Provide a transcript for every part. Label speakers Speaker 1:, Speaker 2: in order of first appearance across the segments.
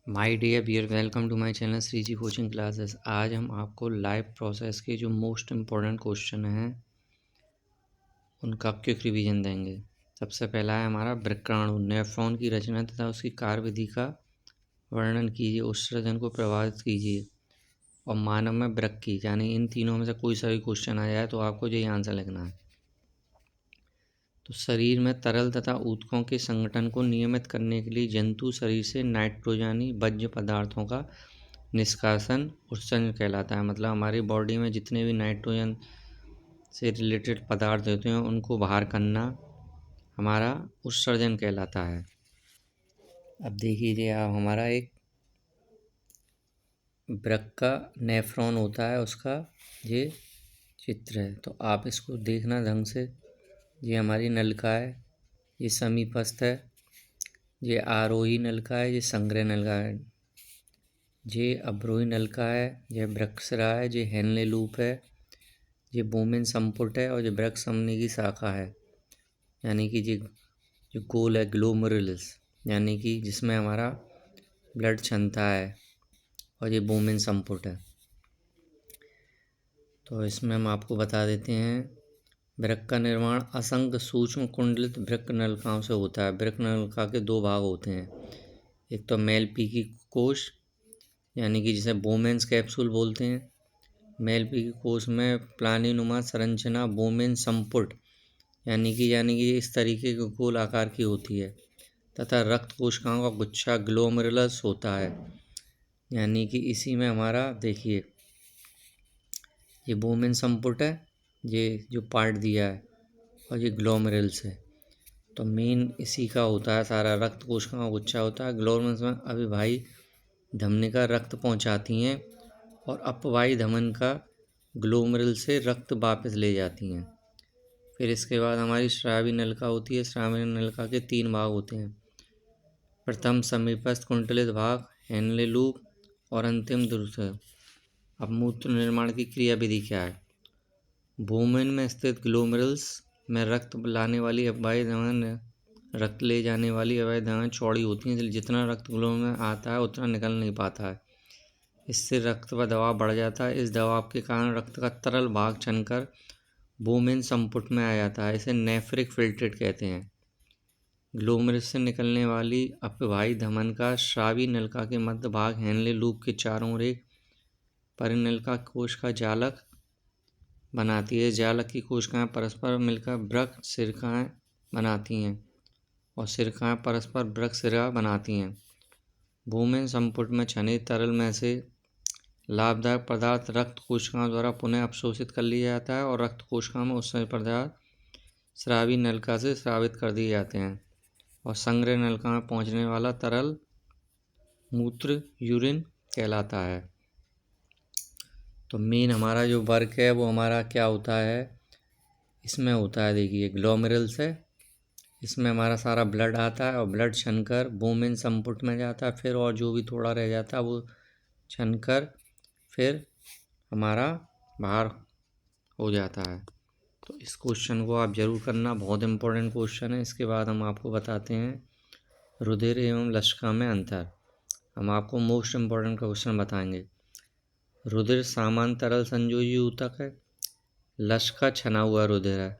Speaker 1: My dear viewer welcome to my channel Shri Ji coaching classes. आज हम आपको लाइव प्रोसेस के जो मोस्ट इम्पोर्टेंट क्वेश्चन हैं उनका क्विक रिवीजन देंगे। सबसे पहला है हमारा वृक्काणु। नेफ्रॉन की रचना तथा उसकी कार्यविधि का वर्णन कीजिए, उत्सर्जन को प्रभावित कीजिए। और मानव में वृक्की, यानी इन तीनों में से कोई सा भी क्वेश्चन आ जाए तो आपको यही आंसर लिखना है। तो शरीर में तरल तथा ऊतकों के संगठन को नियमित करने के लिए जंतु शरीर से नाइट्रोजनी वज्र पदार्थों का निष्कासन उत्सर्जन कहलाता है। मतलब हमारी बॉडी में जितने भी नाइट्रोजन से रिलेटेड पदार्थ होते हैं उनको बाहर करना हमारा उत्सर्जन कहलाता है। अब देखिए आप, हमारा एक वृक्का नेफ्रॉन होता है, उसका ये चित्र है, तो आप इसको देखना ढंग से। ये हमारी नलिका है, ये समीपस्थ है, ये आरोही नलिका है, ये संग्रह नलिका है, ये अवरोही नलिका है, यह वृक्कशिरा है, ये हेनले लूप है, ये बोमेन संपुट है, और ये वृक्क समूह की शाखा है, यानी कि ये जो गोल है ग्लोमेरुलस, यानी कि जिसमें हमारा ब्लड क्षमता है, और ये बोमेन संपुट है। तो इसमें हम आपको बता देते हैं, वृक्क का निर्माण असंख्य सूक्ष्म कुंडलित वृक्क नलिकाओं से होता है। वृक्क नलिका के दो भाग होते हैं, एक तो मेलपीकी कोश, यानी कि जिसे बोमेन्स कैप्सूल बोलते हैं। मेलपीकी कोश में प्लानिनुमा संरचना बोमेन संपुट यानी कि इस तरीके के गोल आकार की होती है, तथा रक्त कोशिकाओं का गुच्छा ग्लोमेरुलस होता है, यानी कि इसी में हमारा देखिए ये बोमेन संपुट है, ये जो पार्ट दिया है, और ये ग्लोमेरुलस है। तो मेन इसी का होता है, सारा रक्त कोशिकाओं का गुच्छा होता है। ग्लोमेरुलस में अभिवाही धमनिका रक्त पहुंचाती हैं और अपवाही धमन का ग्लोमेरुल से रक्त वापस ले जाती हैं। फिर इसके बाद हमारी स्रावी नलिका होती है। स्रावी नलिका के तीन भाग होते हैं, प्रथम समीपस्थ कुंडलित भाग हेनले लूप, और अंतिम दूसरा। अब मूत्र निर्माण की क्रिया विधि क्या है। बोमेन में स्थित ग्लोमेरुल्स में रक्त लाने वाली अपवाही धमन, रक्त ले जाने वाली अपवाही धमन चौड़ी होती हैं, इसलिए जितना रक्त ग्लोमेरुल में आता है उतना निकल नहीं पाता है। इससे रक्त का दबाव बढ़ जाता है। इस दबाव के कारण रक्त का तरल भाग छनकर बोमेन संपुट में आ जाता है। इसे नेफ्रिक फिल्ट्रेट कहते हैं। ग्लोमेरुलस से निकलने वाली अपवाही धमन का स्रावी नलिका के मध्य भाग हेनले लूप के चारों ओर एक परिनलिका कोश का जालक बनाती है। जालक की कोशिकाएं परस्पर मिलकर वृक्क सिरकाएं बनाती हैं, और सिरकाएं परस्पर वृक्क सिरा बनाती हैं। बोमेन संपुट में छने तरल में से लाभदायक पदार्थ रक्त कोशिकाओं द्वारा पुनः अवशोषित कर लिया जाता है, और रक्त कोशिकाओं में उत्सर्जित पदार्थ स्रावी नलिका से स्रावित कर दिए जाते हैं, और संग्रह नलिका में पहुंचने वाला तरल मूत्र यूरिन कहलाता है। तो मेन हमारा जो वर्क है वो हमारा क्या होता है, इसमें होता है, देखिए ग्लोमेरुलस है, इसमें हमारा सारा ब्लड आता है, और ब्लड छनकर बोमेन संपुट में जाता है। फिर और जो भी थोड़ा रह जाता है वो छनकर फिर हमारा बाहर हो जाता है। तो इस क्वेश्चन को आप ज़रूर करना, बहुत इम्पोर्टेंट क्वेश्चन है। इसके बाद हम आपको बताते हैं रुधिर एवं लसिका में अंतर। हम आपको मोस्ट इम्पोर्टेंट क्वेश्चन बताएंगे। रुधिर सामान्य तरल संयोजी ऊतक है। लसिका छना हुआ रुधिर है,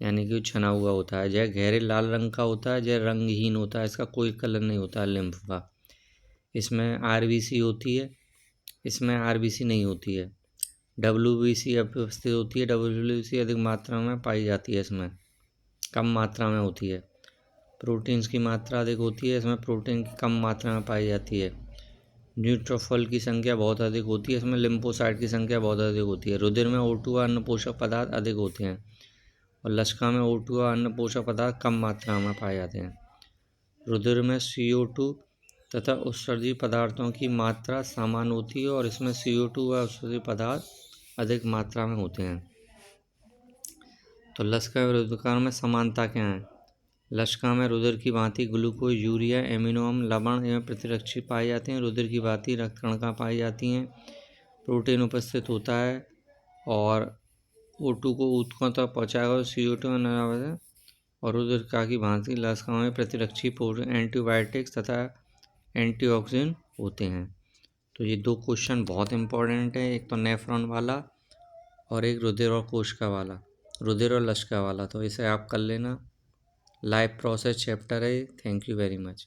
Speaker 1: यानी कि छना हुआ होता है। यह गहरे लाल रंग का होता है, यह रंगहीन होता है, इसका कोई कलर नहीं होता है लिम्फ का। इसमें आरबीसी होती है, इसमें आरबीसी नहीं होती है। डब्ल्यूबीसी उपस्थित होती है। डब्ल्यूबीसी अधिक मात्रा में पाई जाती है, इसमें कम मात्रा में होती है। प्रोटीन्स की मात्रा अधिक होती है, इसमें प्रोटीन की कम मात्रा में पाई जाती है। न्यूट्रोफिल की संख्या बहुत अधिक होती है, इसमें लिम्फोसाइट की संख्या बहुत अधिक होती है। रुधिर में O2 व अन्य पोषक पदार्थ अधिक होते हैं, और लसिका में O2 व अन्य पोषक पदार्थ कम मात्रा में पाए जाते हैं। रुधिर में CO2 तथा उत्सर्जित पदार्थों की मात्रा समान होती है, और इसमें CO2 व उत्सर्जित पदार्थ अधिक मात्रा में होते हैं। तो लसिका व रुधिर में समानता क्या है। लसिका में रुधिर की भांति ग्लूकोज, यूरिया, एमिनो अम्ल, लवण एवं प्रतिरक्षी पाए जाते हैं। रुधिर की भांति रक्त कणिका पाई जाती हैं। प्रोटीन उपस्थित होता है, और O2 को ऊतकों तक पहुँचाएगा, CO2 और रुधिर की भांति लसिका में प्रतिरक्षी एंटीबायोटिक्स तथा एंटीऑक्सीडेंट होते हैं। तो ये 2 क्वेश्चन बहुत इंपॉर्टेंट है, एक तो नेफ्रॉन वाला और एक रुधिर और कोशिका वाला, रुधिर और लसिका वाला। तो इसे आप कर लेना। लाइफ प्रोसेस चैप्टर है। Thank you very much.